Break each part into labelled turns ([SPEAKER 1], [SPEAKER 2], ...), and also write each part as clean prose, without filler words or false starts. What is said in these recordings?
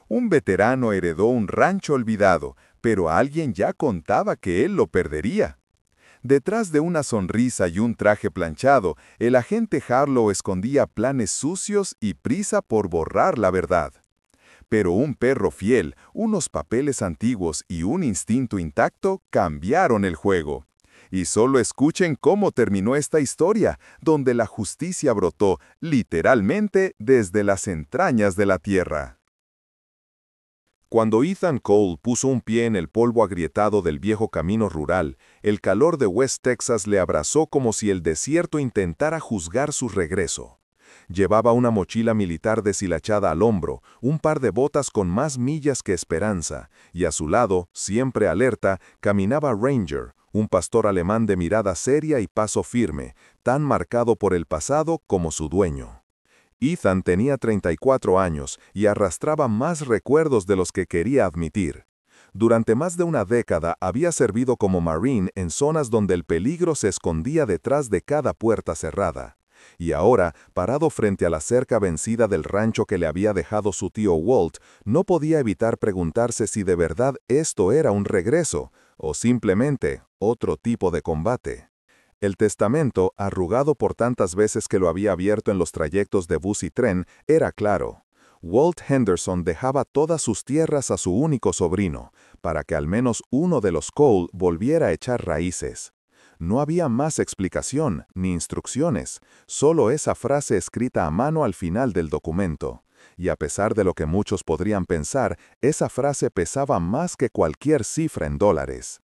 [SPEAKER 1] Un veterano heredó un rancho olvidado, pero alguien ya contaba que él lo perdería. Detrás de una sonrisa y un traje planchado, el agente Harlow escondía planes sucios y prisa por borrar la verdad. Pero un perro fiel, unos papeles antiguos y un instinto intacto cambiaron el juego. Y solo escuchen cómo terminó esta historia, donde la justicia brotó literalmente desde las entrañas de la tierra. Cuando Ethan Cole puso un pie en el polvo agrietado del viejo camino rural, el calor de West Texas le abrazó como si el desierto intentara juzgar su regreso. Llevaba una mochila militar deshilachada al hombro, un par de botas con más millas que esperanza, y a su lado, siempre alerta, caminaba Ranger, un pastor alemán de mirada seria y paso firme, tan marcado por el pasado como su dueño. Ethan tenía 34 años y arrastraba más recuerdos de los que quería admitir. Durante más de una década había servido como Marine en zonas donde el peligro se escondía detrás de cada puerta cerrada. Y ahora, parado frente a la cerca vencida del rancho que le había dejado su tío Walt, no podía evitar preguntarse si de verdad esto era un regreso, o simplemente otro tipo de combate. El testamento, arrugado por tantas veces que lo había abierto en los trayectos de bus y tren, era claro. Walt Henderson dejaba todas sus tierras a su único sobrino, para que al menos uno de los Cole volviera a echar raíces. No había más explicación ni instrucciones, solo esa frase escrita a mano al final del documento. Y a pesar de lo que muchos podrían pensar, esa frase pesaba más que cualquier cifra en dólares.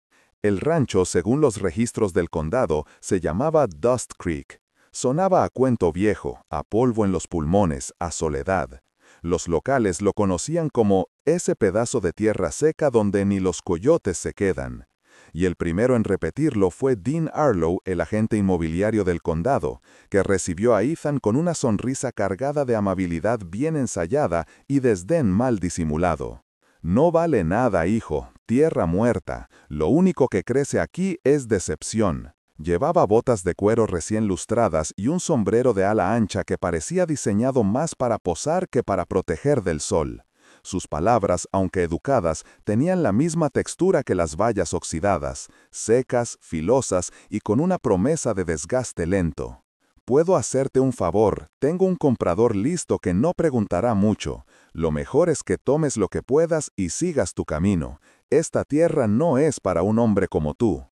[SPEAKER 1] El rancho, según los registros del condado, se llamaba Dust Creek. Sonaba a cuento viejo, a polvo en los pulmones, a soledad. Los locales lo conocían como ese pedazo de tierra seca donde ni los coyotes se quedan. Y el primero en repetirlo fue Dean Arlow, el agente inmobiliario del condado, que recibió a Ethan con una sonrisa cargada de amabilidad bien ensayada y desdén mal disimulado. No vale nada, hijo, tierra muerta. Lo único que crece aquí es decepción. Llevaba botas de cuero recién lustradas y un sombrero de ala ancha que parecía diseñado más para posar que para proteger del sol. Sus palabras, aunque educadas, tenían la misma textura que las bayas oxidadas, secas, filosas y con una promesa de desgaste lento. Puedo hacerte un favor, tengo un comprador listo que no preguntará mucho. Lo mejor es que tomes lo que puedas y sigas tu camino. Esta tierra no es para un hombre como tú.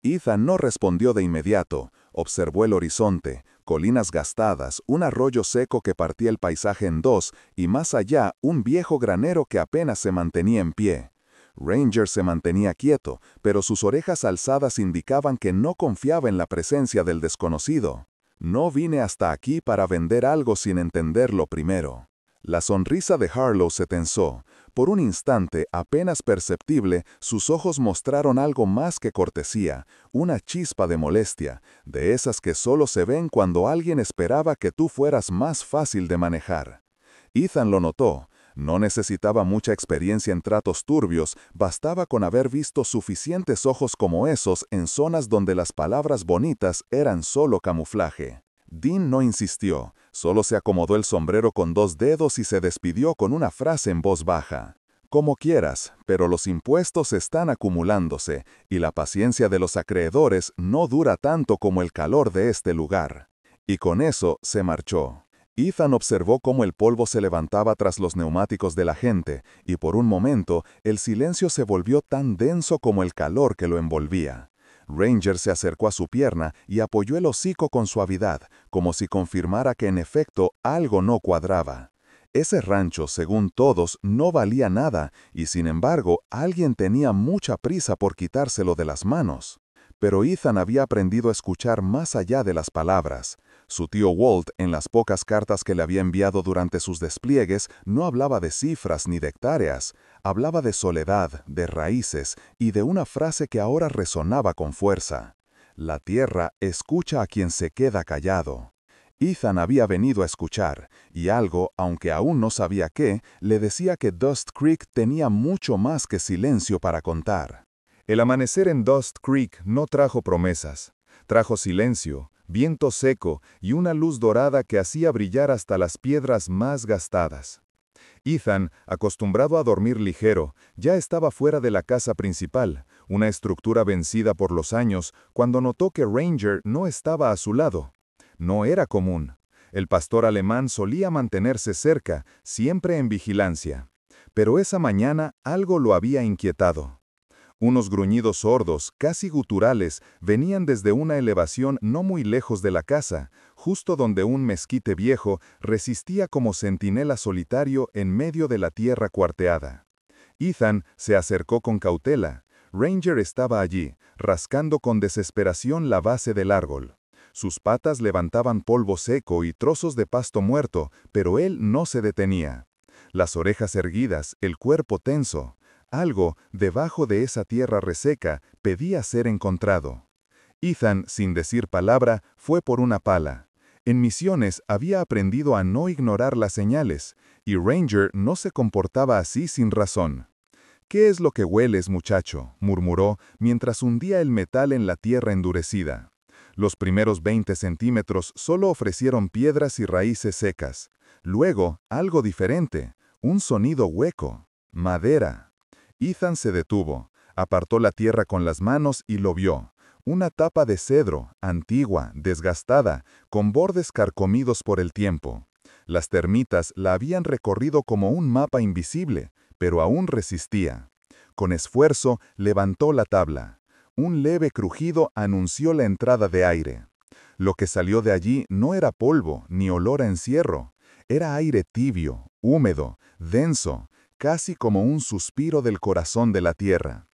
[SPEAKER 1] Ethan no respondió de inmediato. Observó el horizonte, colinas gastadas, un arroyo seco que partía el paisaje en dos, y más allá, un viejo granero que apenas se mantenía en pie. Ranger se mantenía quieto, pero sus orejas alzadas indicaban que no confiaba en la presencia del desconocido. No vine hasta aquí para vender algo sin entenderlo primero. La sonrisa de Harlow se tensó. Por un instante, apenas perceptible, sus ojos mostraron algo más que cortesía, una chispa de molestia, de esas que solo se ven cuando alguien esperaba que tú fueras más fácil de manejar. Ethan lo notó. No necesitaba mucha experiencia en tratos turbios, bastaba con haber visto suficientes ojos como esos en zonas donde las palabras bonitas eran solo camuflaje. Dean no insistió, solo se acomodó el sombrero con dos dedos y se despidió con una frase en voz baja. Como quieras, pero los impuestos están acumulándose, y la paciencia de los acreedores no dura tanto como el calor de este lugar. Y con eso se marchó. Ethan observó cómo el polvo se levantaba tras los neumáticos de la gente, y por un momento el silencio se volvió tan denso como el calor que lo envolvía. Ranger se acercó a su pierna y apoyó el hocico con suavidad, como si confirmara que en efecto algo no cuadraba. Ese rancho, según todos, no valía nada, y sin embargo alguien tenía mucha prisa por quitárselo de las manos. Pero Ethan había aprendido a escuchar más allá de las palabras. Su tío Walt, en las pocas cartas que le había enviado durante sus despliegues, no hablaba de cifras ni de hectáreas. Hablaba de soledad, de raíces y de una frase que ahora resonaba con fuerza. La tierra escucha a quien se queda callado. Ethan había venido a escuchar, y algo, aunque aún no sabía qué, le decía que Dust Creek tenía mucho más que silencio para contar. El amanecer en Dust Creek no trajo promesas, trajo silencio, viento seco y una luz dorada que hacía brillar hasta las piedras más gastadas. Ethan, acostumbrado a dormir ligero, ya estaba fuera de la casa principal, una estructura vencida por los años, cuando notó que Ranger no estaba a su lado. No era común. El pastor alemán solía mantenerse cerca, siempre en vigilancia. Pero esa mañana algo lo había inquietado. Unos gruñidos sordos, casi guturales, venían desde una elevación no muy lejos de la casa, justo donde un mezquite viejo resistía como centinela solitario en medio de la tierra cuarteada. Ethan se acercó con cautela. Ranger estaba allí, rascando con desesperación la base del árbol. Sus patas levantaban polvo seco y trozos de pasto muerto, pero él no se detenía. Las orejas erguidas, el cuerpo tenso. Algo, debajo de esa tierra reseca, pedía ser encontrado. Ethan, sin decir palabra, fue por una pala. En misiones había aprendido a no ignorar las señales, y Ranger no se comportaba así sin razón. «¿Qué es lo que hueles, muchacho?», murmuró, mientras hundía el metal en la tierra endurecida. Los primeros 20 centímetros solo ofrecieron piedras y raíces secas. Luego, algo diferente, un sonido hueco. Madera. Ethan se detuvo, apartó la tierra con las manos y lo vio. Una tapa de cedro, antigua, desgastada, con bordes carcomidos por el tiempo. Las termitas la habían recorrido como un mapa invisible, pero aún resistía. Con esfuerzo, levantó la tabla. Un leve crujido anunció la entrada de aire. Lo que salió de allí no era polvo ni olor a encierro. Era aire tibio, húmedo, denso, casi como un suspiro del corazón de la tierra.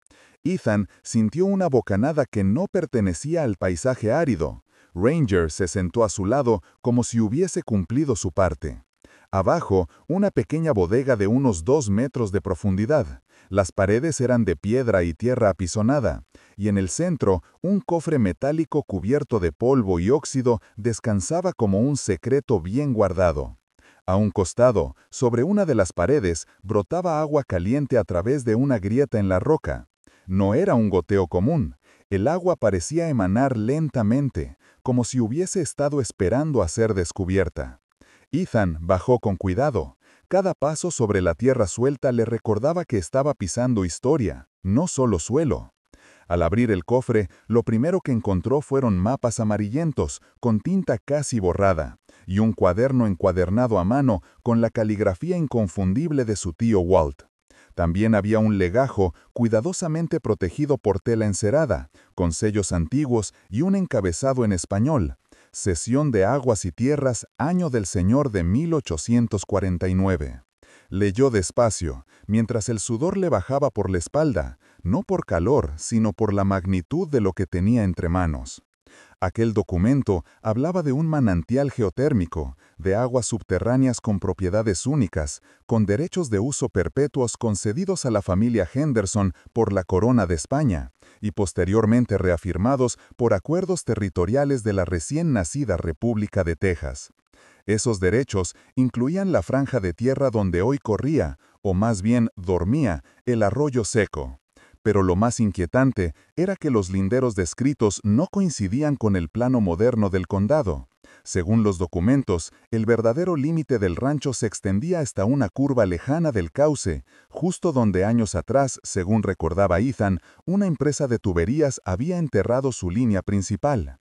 [SPEAKER 1] Ethan sintió una bocanada que no pertenecía al paisaje árido. Ranger se sentó a su lado como si hubiese cumplido su parte. Abajo, una pequeña bodega de unos 2 metros de profundidad. Las paredes eran de piedra y tierra apisonada, y en el centro, un cofre metálico cubierto de polvo y óxido descansaba como un secreto bien guardado. A un costado, sobre una de las paredes, brotaba agua caliente a través de una grieta en la roca. No era un goteo común. El agua parecía emanar lentamente, como si hubiese estado esperando a ser descubierta. Ethan bajó con cuidado. Cada paso sobre la tierra suelta le recordaba que estaba pisando historia, no solo suelo. Al abrir el cofre, lo primero que encontró fueron mapas amarillentos, con tinta casi borrada, y un cuaderno encuadernado a mano con la caligrafía inconfundible de su tío Walt. También había un legajo cuidadosamente protegido por tela encerada, con sellos antiguos y un encabezado en español. Cesión de aguas y tierras, año del Señor de 1849. Leyó despacio, mientras el sudor le bajaba por la espalda, no por calor, sino por la magnitud de lo que tenía entre manos. Aquel documento hablaba de un manantial geotérmico, de aguas subterráneas con propiedades únicas, con derechos de uso perpetuos concedidos a la familia Henderson por la Corona de España, y posteriormente reafirmados por acuerdos territoriales de la recién nacida República de Texas. Esos derechos incluían la franja de tierra donde hoy corría, o más bien dormía, el arroyo seco. Pero lo más inquietante era que los linderos descritos no coincidían con el plano moderno del condado. Según los documentos, el verdadero límite del rancho se extendía hasta una curva lejana del cauce, justo donde años atrás, según recordaba Ethan, una empresa de tuberías había enterrado su línea principal.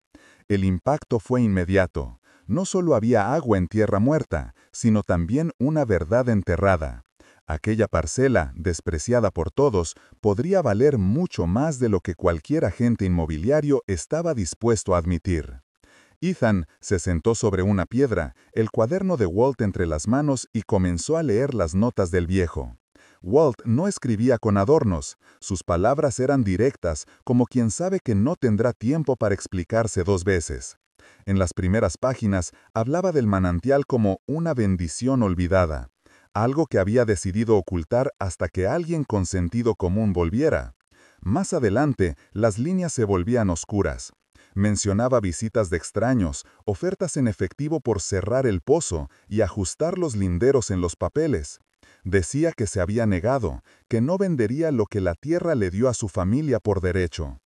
[SPEAKER 1] El impacto fue inmediato. No solo había agua en tierra muerta, sino también una verdad enterrada. Aquella parcela, despreciada por todos, podría valer mucho más de lo que cualquier agente inmobiliario estaba dispuesto a admitir. Ethan se sentó sobre una piedra, el cuaderno de Walt entre las manos y comenzó a leer las notas del viejo. Walt no escribía con adornos, sus palabras eran directas, como quien sabe que no tendrá tiempo para explicarse 2 veces. En las primeras páginas hablaba del manantial como una bendición olvidada. Algo que había decidido ocultar hasta que alguien con sentido común volviera. Más adelante, las líneas se volvían oscuras. Mencionaba visitas de extraños, ofertas en efectivo por cerrar el pozo y ajustar los linderos en los papeles. Decía que se había negado, que no vendería lo que la tierra le dio a su familia por derecho.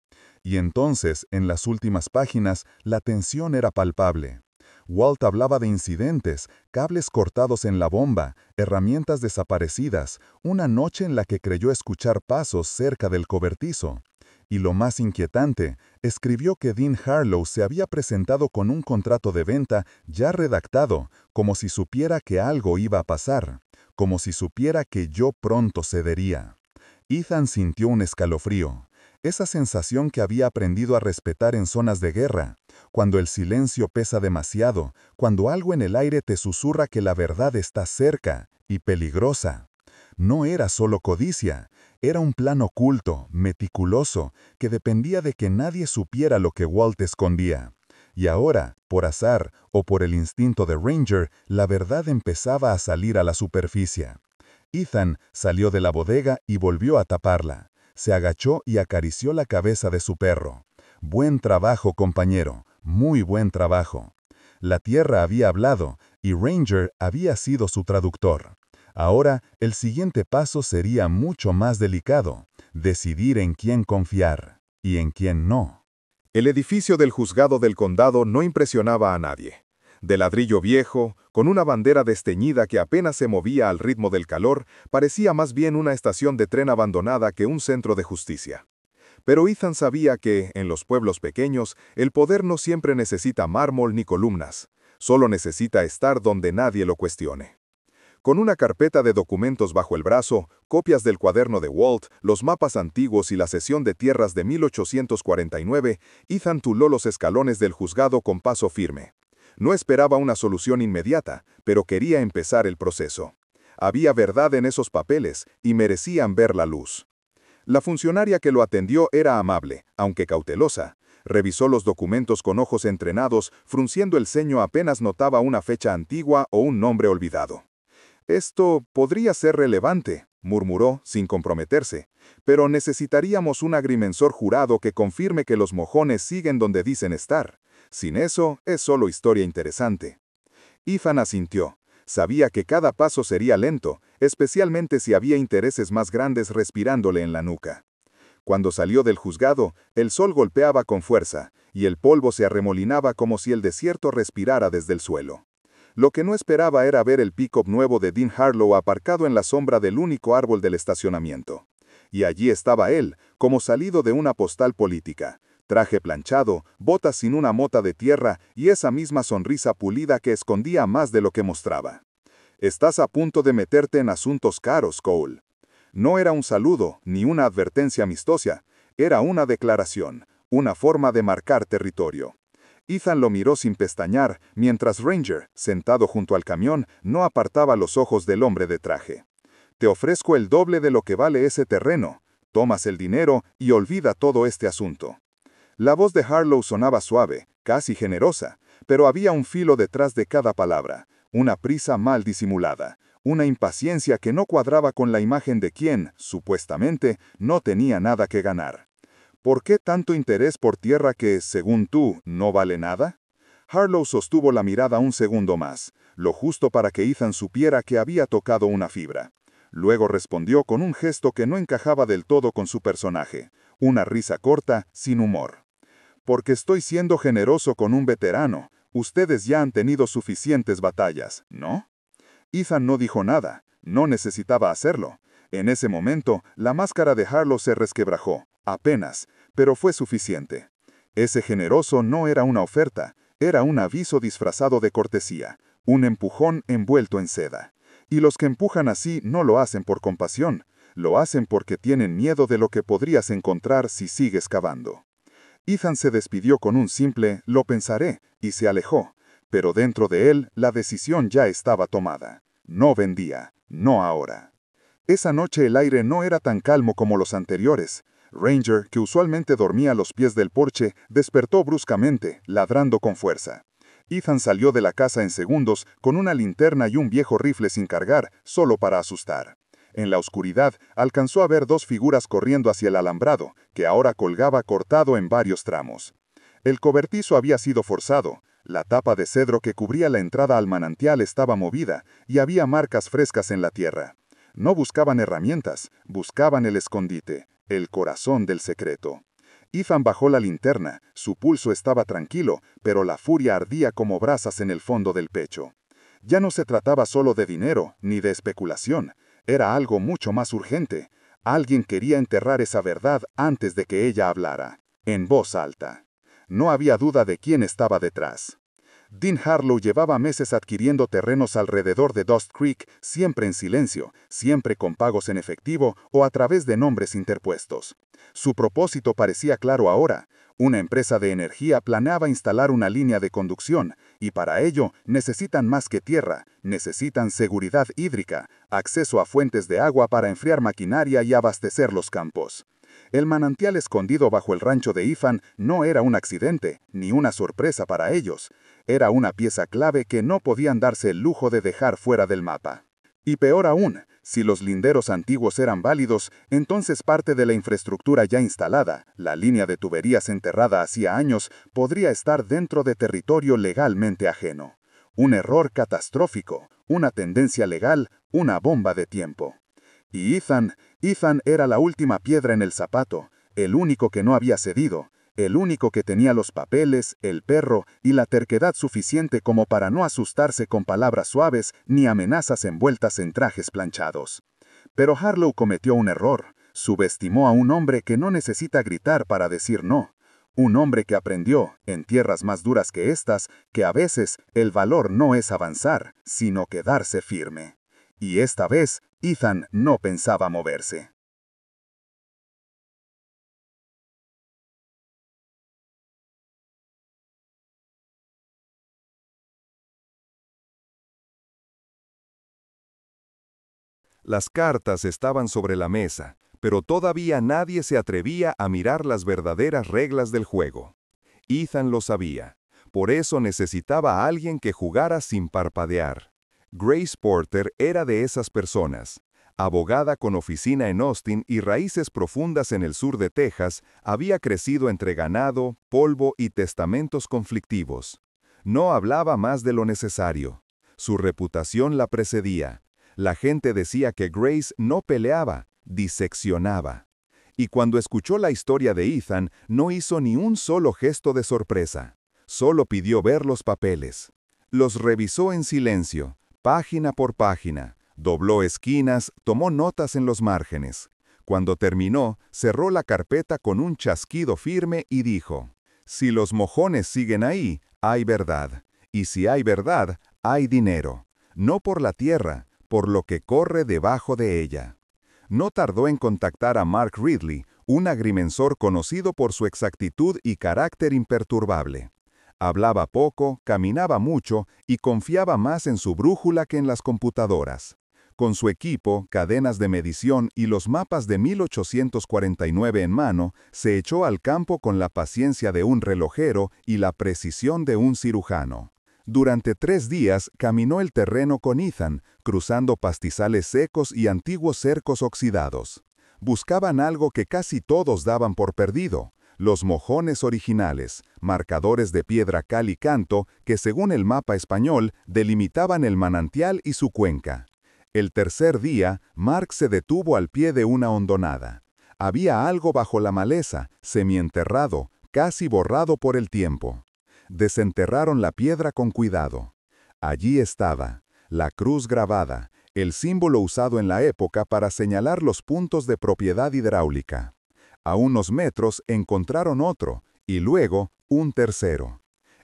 [SPEAKER 1] Y entonces, en las últimas páginas, la tensión era palpable.
[SPEAKER 2] Walt hablaba de incidentes, cables cortados en la bomba, herramientas desaparecidas, una noche en la que creyó escuchar pasos cerca del cobertizo. Y lo más inquietante, escribió que Dean Harlow se había presentado con un contrato de venta ya redactado, como si supiera que algo iba a pasar, como si supiera que yo pronto cedería. Ethan sintió un escalofrío, esa sensación que había aprendido a respetar en zonas de guerra, cuando el silencio pesa demasiado, cuando algo en el aire te susurra que la verdad está cerca y peligrosa. No era solo codicia, era un plan oculto, meticuloso, que dependía de que nadie supiera lo que Walt escondía. Y ahora, por azar o por el instinto de Ranger, la verdad empezaba a salir a la superficie. Ethan salió de la bodega y volvió a taparla. Se agachó y acarició la cabeza de su perro. Buen trabajo, compañero, muy buen trabajo. La tierra había hablado y Ranger había sido su traductor. Ahora, el siguiente paso sería mucho más delicado, decidir en quién confiar y en quién no.
[SPEAKER 1] El edificio del juzgado del condado no impresionaba a nadie. De ladrillo viejo, con una bandera desteñida que apenas se movía al ritmo del calor, parecía más bien una estación de tren abandonada que un centro de justicia. Pero Ethan sabía que, en los pueblos pequeños, el poder no siempre necesita mármol ni columnas, solo necesita estar donde nadie lo cuestione. Con una carpeta de documentos bajo el brazo, copias del cuaderno de Walt, los mapas antiguos y la cesión de tierras de 1849, Ethan tuló los escalones del juzgado con paso firme. No esperaba una solución inmediata, pero quería empezar el proceso. Había verdad en esos papeles y merecían ver la luz. La funcionaria que lo atendió era amable, aunque cautelosa. Revisó los documentos con ojos entrenados, frunciendo el ceño apenas notaba una fecha antigua o un nombre olvidado. «Esto podría ser relevante», murmuró, sin comprometerse, «pero necesitaríamos un agrimensor jurado que confirme que los mojones siguen donde dicen estar. Sin eso, es solo historia interesante». Ethan asintió. Sabía que cada paso sería lento, especialmente si había intereses más grandes respirándole en la nuca. Cuando salió del juzgado, el sol golpeaba con fuerza, y el polvo se arremolinaba como si el desierto respirara desde el suelo. Lo que no esperaba era ver el pick-up nuevo de Dean Harlow aparcado en la sombra del único árbol del estacionamiento. Y allí estaba él, como salido de una postal política. Traje planchado, botas sin una mota de tierra y esa misma sonrisa pulida que escondía más de lo que mostraba. «Estás a punto de meterte en asuntos caros, Cole». No era un saludo, ni una advertencia amistosa. Era una declaración, una forma de marcar territorio. Ethan lo miró sin pestañear, mientras Ranger, sentado junto al camión, no apartaba los ojos del hombre de traje. «Te ofrezco el doble de lo que vale ese terreno. Tomas el dinero y olvida todo este asunto». La voz de Harlow sonaba suave, casi generosa, pero había un filo detrás de cada palabra, una prisa mal disimulada, una impaciencia que no cuadraba con la imagen de quien, supuestamente, no tenía nada que ganar. ¿Por qué tanto interés por tierra que, según tú, no vale nada? Harlow sostuvo la mirada un segundo más, lo justo para que Ethan supiera que había tocado una fibra. Luego respondió con un gesto que no encajaba del todo con su personaje, una risa corta, sin humor. «Porque estoy siendo generoso con un veterano. Ustedes ya han tenido suficientes batallas, ¿no?» Ethan no dijo nada, no necesitaba hacerlo. En ese momento, la máscara de Harlow se resquebrajó, apenas, pero fue suficiente. Ese generoso no era una oferta, era un aviso disfrazado de cortesía, un empujón envuelto en seda. Y los que empujan así no lo hacen por compasión, lo hacen porque tienen miedo de lo que podrías encontrar si sigues cavando. Ethan se despidió con un simple «lo pensaré» y se alejó, pero dentro de él la decisión ya estaba tomada. No vendía, no ahora. Esa noche el aire no era tan calmo como los anteriores. Ranger, que usualmente dormía a los pies del porche, despertó bruscamente, ladrando con fuerza. Ethan salió de la casa en segundos con una linterna y un viejo rifle sin cargar, solo para asustar. En la oscuridad, alcanzó a ver dos figuras corriendo hacia el alambrado, que ahora colgaba cortado en varios tramos. El cobertizo había sido forzado, la tapa de cedro que cubría la entrada al manantial estaba movida, y había marcas frescas en la tierra. No buscaban herramientas, buscaban el escondite, el corazón del secreto.
[SPEAKER 2] Ethan bajó la linterna, su pulso estaba tranquilo, pero la furia ardía como brasas en el fondo del pecho. Ya no se trataba solo de dinero, ni de especulación, era algo mucho más urgente. Alguien quería enterrar esa verdad antes de que ella hablara, en voz alta. No había duda de quién estaba detrás. Dean Harlow llevaba meses adquiriendo terrenos alrededor de Dust Creek, siempre en silencio, siempre con pagos en efectivo o a través de nombres interpuestos. Su propósito parecía claro ahora. Una empresa de energía planeaba instalar una línea de conducción, y para ello necesitan más que tierra, necesitan seguridad hídrica, acceso a fuentes de agua para enfriar maquinaria y abastecer los campos. El manantial escondido bajo el rancho de Ethan no era un accidente, ni una sorpresa para ellos. Era una pieza clave que no podían darse el lujo de dejar fuera del mapa. Y peor aún, si los linderos antiguos eran válidos, entonces parte de la infraestructura ya instalada, la línea de tuberías enterrada hacía años, podría estar dentro de territorio legalmente ajeno. Un error catastrófico, una tendencia legal, una bomba de tiempo. Y Ethan era la última piedra en el zapato, el único que no había cedido, el único que tenía los papeles, el perro y la terquedad suficiente como para no asustarse con palabras suaves ni amenazas envueltas en trajes planchados. Pero Harlow cometió un error, subestimó a un hombre que no necesita gritar para decir no. Un hombre que aprendió, en tierras más duras que estas, que a veces el valor no es avanzar, sino quedarse firme. Y esta vez, Ethan no pensaba moverse.
[SPEAKER 1] Las cartas estaban sobre la mesa, pero todavía nadie se atrevía a mirar las verdaderas reglas del juego. Ethan lo sabía. Por eso necesitaba a alguien que jugara sin parpadear. Grace Porter era de esas personas. Abogada con oficina en Austin y raíces profundas en el sur de Texas, había crecido entre ganado, polvo y testamentos conflictivos. No hablaba más de lo necesario. Su reputación la precedía. La gente decía que Grace no peleaba, diseccionaba. Y cuando escuchó la historia de Ethan, no hizo ni un solo gesto de sorpresa. Solo pidió ver los papeles. Los revisó en silencio, página por página, dobló esquinas, tomó notas en los márgenes. Cuando terminó, cerró la carpeta con un chasquido firme y dijo: «Si los mojones siguen ahí, hay verdad. Y si hay verdad, hay dinero. No por la tierra, por lo que corre debajo de ella». No tardó en contactar a Mark Ridley, un agrimensor conocido por su exactitud y carácter imperturbable. Hablaba poco, caminaba mucho y confiaba más en su brújula que en las computadoras. Con su equipo, cadenas de medición y los mapas de 1849 en mano, se echó al campo con la paciencia de un relojero y la precisión de un cirujano. Durante 3 días caminó el terreno con Ethan, cruzando pastizales secos y antiguos cercos oxidados. Buscaban algo que casi todos daban por perdido: los mojones originales, marcadores de piedra cal y canto que, según el mapa español, delimitaban el manantial y su cuenca. El tercer día, Mark se detuvo al pie de una hondonada. Había algo bajo la maleza, semienterrado, casi borrado por el tiempo. Desenterraron la piedra con cuidado. Allí estaba, la cruz grabada, el símbolo usado en la época para señalar los puntos de propiedad hidráulica. A unos metros encontraron otro, y luego un tercero.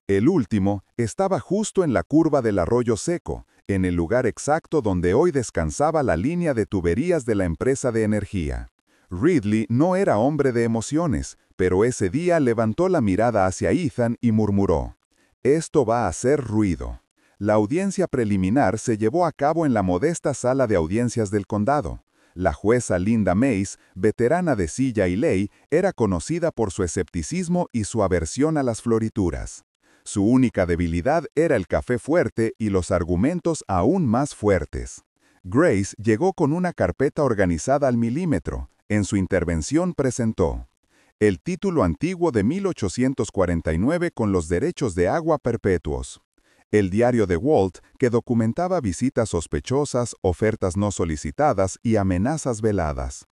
[SPEAKER 1] El último estaba justo en la curva del arroyo seco, en el lugar exacto donde hoy descansaba la línea de tuberías de la empresa de energía. Ridley no era hombre de emociones, pero ese día levantó la mirada hacia Ethan y murmuró: «Esto va a hacer ruido». La audiencia preliminar se llevó a cabo en la modesta sala de audiencias del condado. La jueza Linda Mace, veterana de silla y ley, era conocida por su escepticismo y su aversión a las florituras. Su única debilidad era el café fuerte y los argumentos aún más fuertes. Grace llegó con una carpeta organizada al milímetro. En su intervención presentó el título antiguo de 1849 con los derechos de agua perpetuos, el diario de Walt que documentaba visitas sospechosas, ofertas no solicitadas y amenazas veladas,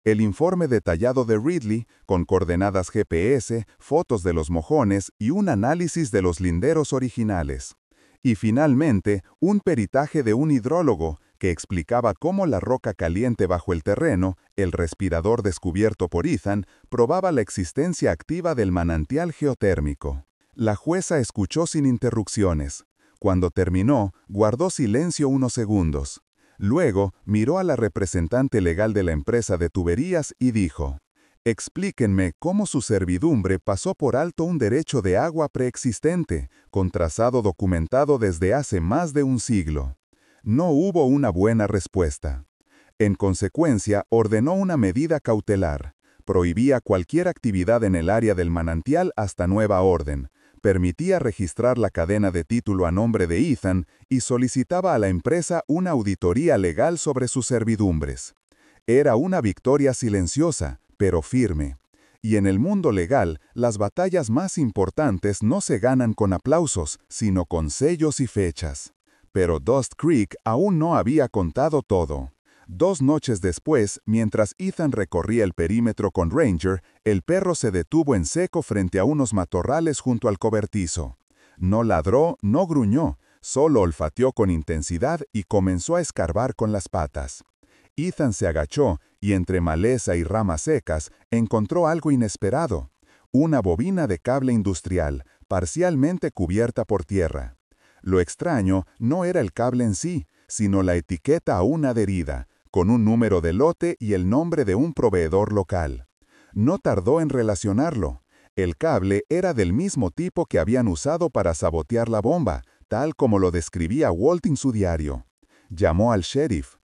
[SPEAKER 2] el informe detallado de Ridley, con coordenadas GPS, fotos de los mojones y un análisis de los linderos originales. Y finalmente, un peritaje de un hidrólogo que explicaba cómo la roca caliente bajo el terreno, el respirador descubierto por Ethan, probaba la existencia activa del manantial geotérmico. La jueza escuchó sin interrupciones. Cuando terminó, guardó silencio unos segundos. Luego, miró a la representante legal de la empresa de tuberías y dijo: «Explíquenme cómo su servidumbre pasó por alto un derecho de agua preexistente, con trazado documentado desde hace más de un siglo». No hubo una buena respuesta. En consecuencia, ordenó una medida cautelar. Prohibía cualquier actividad en el área del manantial hasta nueva orden. Permitía registrar la cadena de título a nombre de Ethan y solicitaba a la empresa una auditoría legal sobre sus servidumbres. Era una victoria silenciosa, pero firme. Y en el mundo legal, las batallas más importantes no se ganan con aplausos, sino con sellos y fechas. Pero Dust Creek aún no había contado todo. 2 noches después, mientras Ethan recorría el perímetro con Ranger, el perro se detuvo en seco frente a unos matorrales junto al cobertizo. No ladró, no gruñó, solo olfateó con intensidad y comenzó a escarbar con las patas. Ethan se agachó y entre maleza y ramas secas encontró algo inesperado: una bobina de cable industrial, parcialmente cubierta por tierra. Lo extraño no era el cable en sí, sino la etiqueta aún adherida, con un número de lote y el nombre de un proveedor local. No tardó en relacionarlo. El cable era del mismo tipo que habían usado para sabotear la bomba, tal como lo describía Walt en su diario. Llamó al sheriff.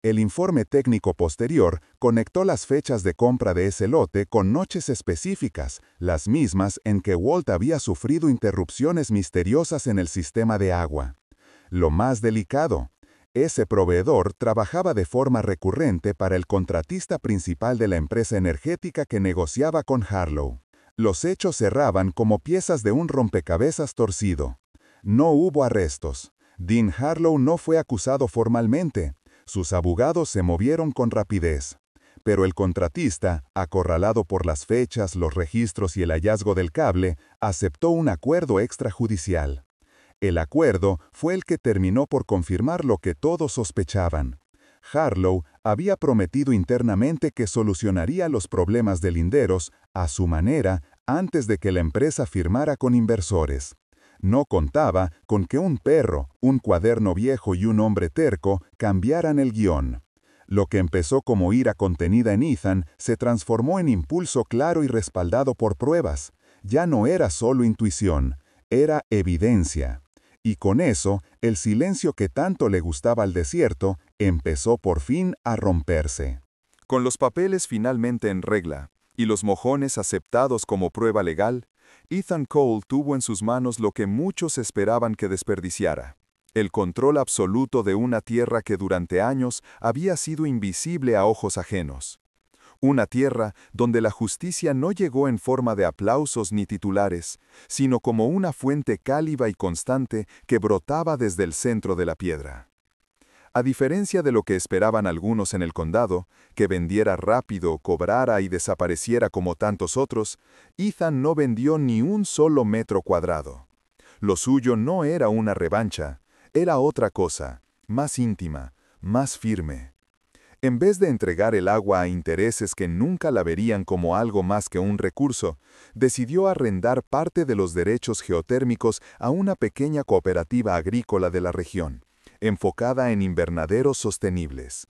[SPEAKER 2] El informe técnico posterior conectó las fechas de compra de ese lote con noches específicas, las mismas en que Walt había sufrido interrupciones misteriosas en el sistema de agua. Lo más delicado: ese proveedor trabajaba de forma recurrente para el contratista principal de la empresa energética que negociaba con Harlow. Los hechos cerraban como piezas de un rompecabezas torcido. No hubo arrestos. Dean Harlow no fue acusado formalmente. Sus abogados se movieron con rapidez. Pero el contratista, acorralado por las fechas, los registros y el hallazgo del cable, aceptó un acuerdo extrajudicial. El acuerdo fue el que terminó por confirmar lo que todos sospechaban. Harlow había prometido internamente que solucionaría los problemas de linderos a su manera antes de que la empresa firmara con inversores. No contaba con que un perro, un cuaderno viejo y un hombre terco cambiaran el guión. Lo que empezó como ira contenida en Ethan se transformó en impulso claro y respaldado por pruebas. Ya no era solo intuición, era evidencia. Y con eso, el silencio que tanto le gustaba al desierto empezó por fin a romperse.
[SPEAKER 1] Con los papeles finalmente en regla y los mojones aceptados como prueba legal, Ethan Cole tuvo en sus manos lo que muchos esperaban que desperdiciara: el control absoluto de una tierra que durante años había sido invisible a ojos ajenos. Una tierra donde la justicia no llegó en forma de aplausos ni titulares, sino como una fuente cálida y constante que brotaba desde el centro de la piedra. A diferencia de lo que esperaban algunos en el condado, que vendiera rápido, cobrara y desapareciera como tantos otros, Ethan no vendió ni un solo metro cuadrado. Lo suyo no era una revancha, era otra cosa, más íntima, más firme. En vez de entregar el agua a intereses que nunca la verían como algo más que un recurso, decidió arrendar parte de los derechos geotérmicos a una pequeña cooperativa agrícola de la región, enfocada en invernaderos sostenibles.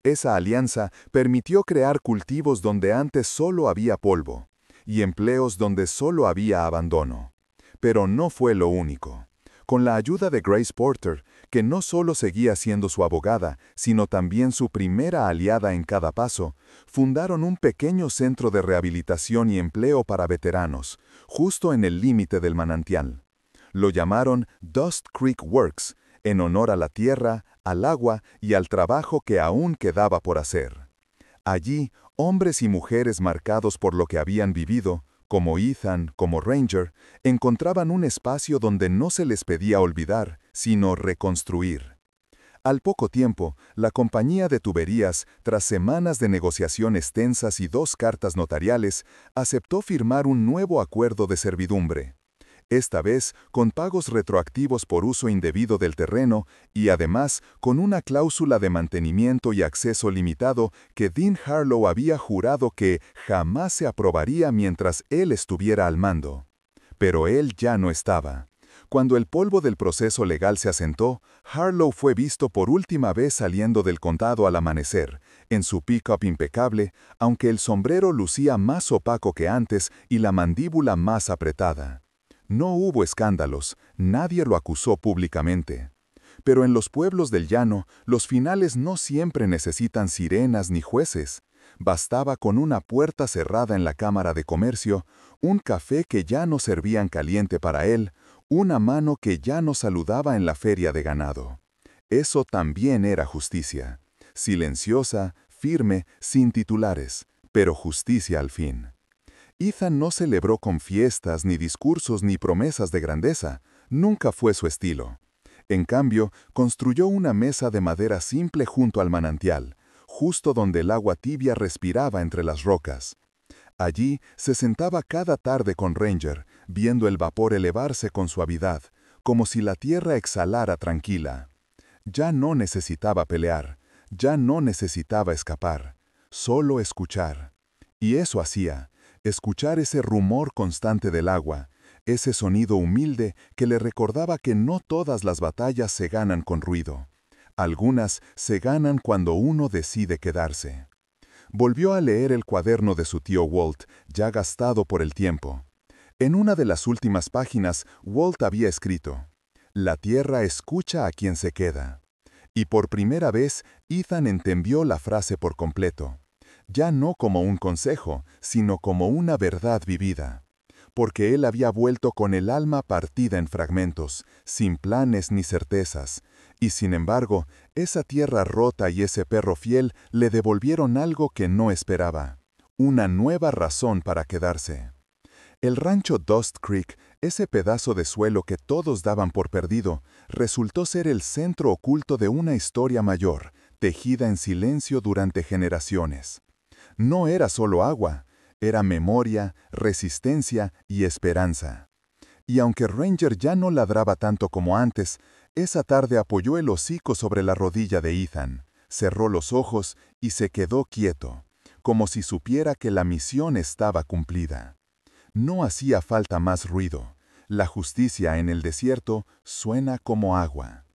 [SPEAKER 1] Esa alianza permitió crear cultivos donde antes solo había polvo, y empleos donde solo había abandono. Pero no fue lo único. Con la ayuda de Grace Porter, que no solo seguía siendo su abogada, sino también su primera aliada en cada paso, fundaron un pequeño centro de rehabilitación y empleo para veteranos, justo en el límite del manantial. Lo llamaron Dust Creek Works, en honor a la tierra, al agua y al trabajo que aún quedaba por hacer. Allí, hombres y mujeres marcados por lo que habían vivido, como Ethan, como Ranger, encontraban un espacio donde no se les pedía olvidar, sino reconstruir. Al poco tiempo, la compañía de tuberías, tras semanas de negociaciones tensas y 2 cartas notariales, aceptó firmar un nuevo acuerdo de servidumbre. Esta vez con pagos retroactivos por uso indebido del terreno y además con una cláusula de mantenimiento y acceso limitado que Dean Harlow había jurado que jamás se aprobaría mientras él estuviera al mando. Pero él ya no estaba. Cuando el polvo del proceso legal se asentó, Harlow fue visto por última vez saliendo del condado al amanecer, en su pick-up impecable, aunque el sombrero lucía más opaco que antes y la mandíbula más apretada. No hubo escándalos, nadie lo acusó públicamente. Pero en los pueblos del llano, los finales no siempre necesitan sirenas ni jueces. Bastaba con una puerta cerrada en la Cámara de Comercio, un café que ya no servían caliente para él, una mano que ya no saludaba en la feria de ganado. Eso también era justicia. Silenciosa, firme, sin titulares, pero justicia al fin. Ethan no celebró con fiestas, ni discursos, ni promesas de grandeza. Nunca fue su estilo. En cambio, construyó una mesa de madera simple junto al manantial, justo donde el agua tibia respiraba entre las rocas. Allí se sentaba cada tarde con Ranger, viendo el vapor elevarse con suavidad, como si la tierra exhalara tranquila. Ya no necesitaba pelear, ya no necesitaba escapar, solo escuchar. Y eso hacía, escuchar ese rumor constante del agua, ese sonido humilde que le recordaba que no todas las batallas se ganan con ruido. Algunas se ganan cuando uno decide quedarse. Volvió a leer el cuaderno de su tío Walt, ya gastado por el tiempo. En una de las últimas páginas, Walt había escrito: «La tierra escucha a quien se queda». Y por primera vez, Ethan entendió la frase por completo. Ya no como un consejo, sino como una verdad vivida. Porque él había vuelto con el alma partida en fragmentos, sin planes ni certezas. Y sin embargo, esa tierra rota y ese perro fiel le devolvieron algo que no esperaba. Una nueva razón para quedarse. El rancho Dust Creek, ese pedazo de suelo que todos daban por perdido, resultó ser el centro oculto de una historia mayor, tejida en silencio durante generaciones. No era solo agua, era memoria, resistencia y esperanza. Y aunque Ranger ya no ladraba tanto como antes, esa tarde apoyó el hocico sobre la rodilla de Ethan, cerró los ojos y se quedó quieto, como si supiera que la misión estaba cumplida. No hacía falta más ruido. La justicia en el desierto suena como agua.